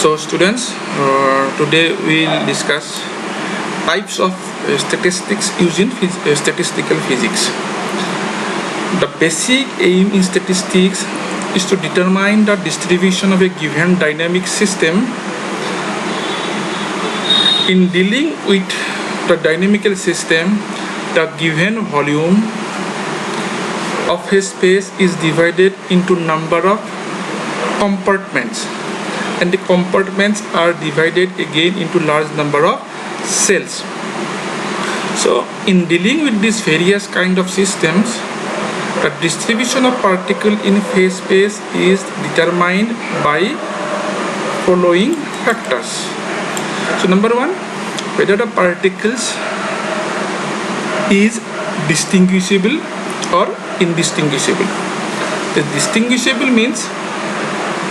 So students, today we will discuss types of statistics used in statistical physics. The basic aim in statistics is to determine the distribution of a given dynamic system. In dealing with the dynamical system, the given volume of a space is divided into number of compartments, and the compartments are divided again into large number of cells. So in dealing with these various kind of systems, the distribution of particle in phase space is determined by following factors. So number one, whether the particles is distinguishable or indistinguishable. The distinguishable means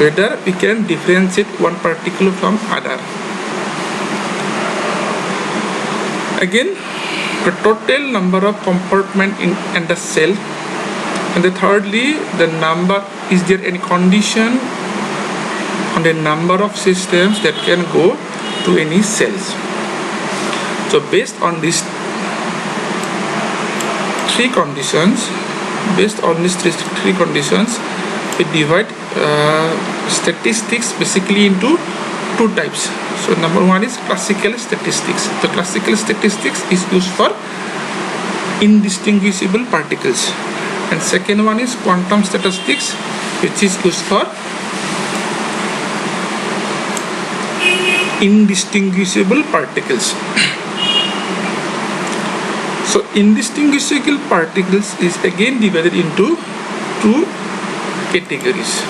whether we can differentiate one particle from other. Again, the total number of compartment in the cell, and thirdly, the number, is there any condition on the number of systems that can go to any cells. So based on these three conditions, we divide statistics basically into two types. So number one is classical statistics. The classical statistics is used for indistinguishable particles, and second one is quantum statistics, which is used for indistinguishable particles. So indistinguishable particles is again divided into two categories.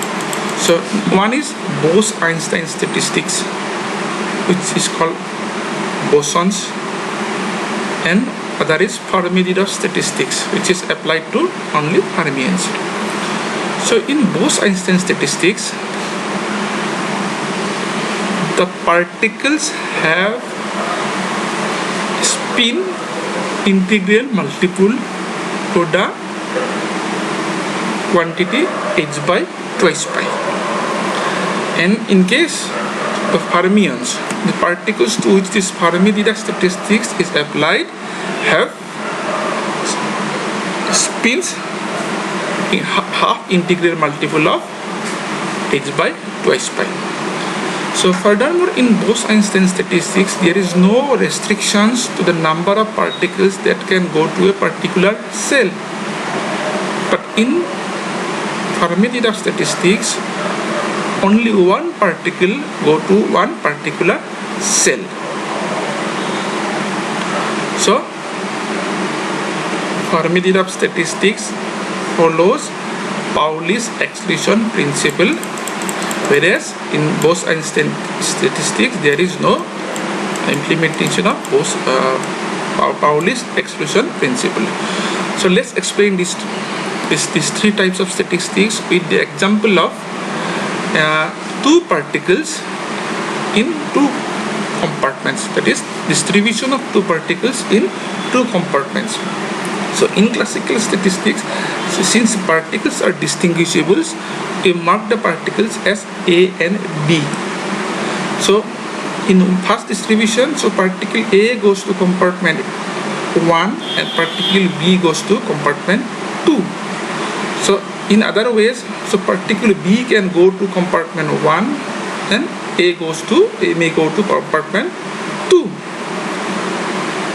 So one is Bose-Einstein statistics, which is called bosons, and other is Fermi-Dirac statistics, which is applied to only fermions. So in Bose-Einstein statistics, the particles have spin integral multiple to the quantity h by twice pi. And in case of fermions, the particles to which this Fermi-Dirac statistics is applied have spins in half integral multiple of h by twice pi. So furthermore, in Bose-Einstein statistics, there is no restrictions to the number of particles that can go to a particular cell. But in Fermi-Dirac statistics, only one particle go to one particular cell. So Fermi-Dirac statistics follows Pauli's exclusion principle, whereas in Bose-Einstein statistics there is no implementation of Pauli's exclusion principle. So let's explain these three types of statistics with the example of two particles in two compartments, that is distribution of two particles in two compartments. So in classical statistics, so since particles are distinguishable, we mark the particles as A and B. So in first distribution, so particle A goes to compartment 1 and particle B goes to compartment 2. So in other ways, so particle B can go to compartment 1 and A may go to compartment 2.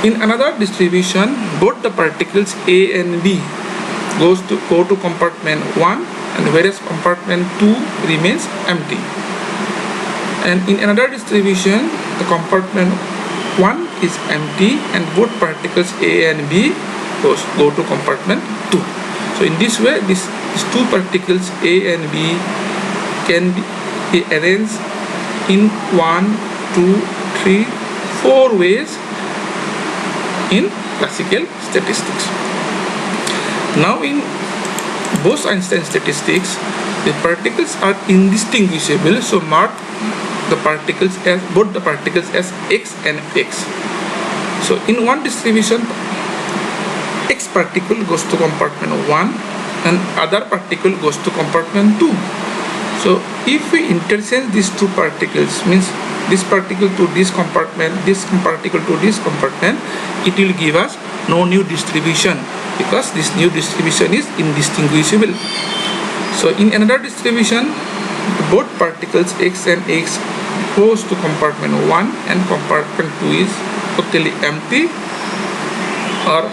In another distribution, both the particles A and B go to compartment 1, and whereas compartment 2 remains empty. And in another distribution, the compartment 1 is empty and both particles A and B go to compartment 2. So in this way, these two particles A and B can be arranged in 1, 2, 3, 4 ways in classical statistics. Now in Bose-Einstein statistics, the particles are indistinguishable, so mark the particles as both the particles as X and X. So in one distribution, X particle goes to compartment 1 and other particle goes to compartment 2. So So if we interchange these two particles, means this particle to this compartment, this particle to this compartment, it will give us no new distribution, because this new distribution is indistinguishable. So in another distribution, both particles x and x goes to compartment 1 and compartment 2 is totally empty, or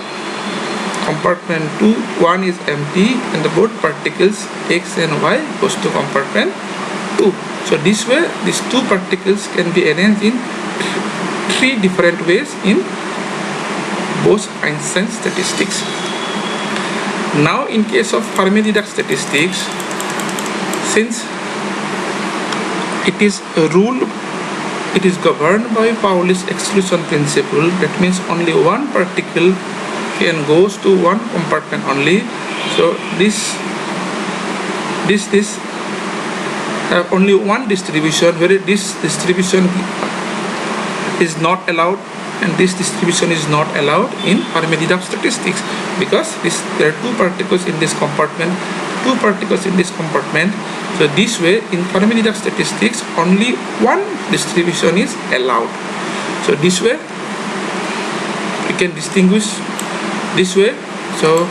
compartment 1 is empty and the both particles x and y goes to compartment 2. So this way these two particles can be arranged in three different ways in Bose-Einstein statistics. Now in case of Fermi-Dirac statistics, since it is a rule, it is governed by Pauli's exclusion principle, that means only one particle can goes to one compartment only. So this have only one distribution, where this distribution is not allowed and this distribution is not allowed in Fermi-Dirac statistics, because there are two particles in this compartment, two particles in this compartment. So this way in Fermi-Dirac statistics only one distribution is allowed. So this way we can distinguish this way. So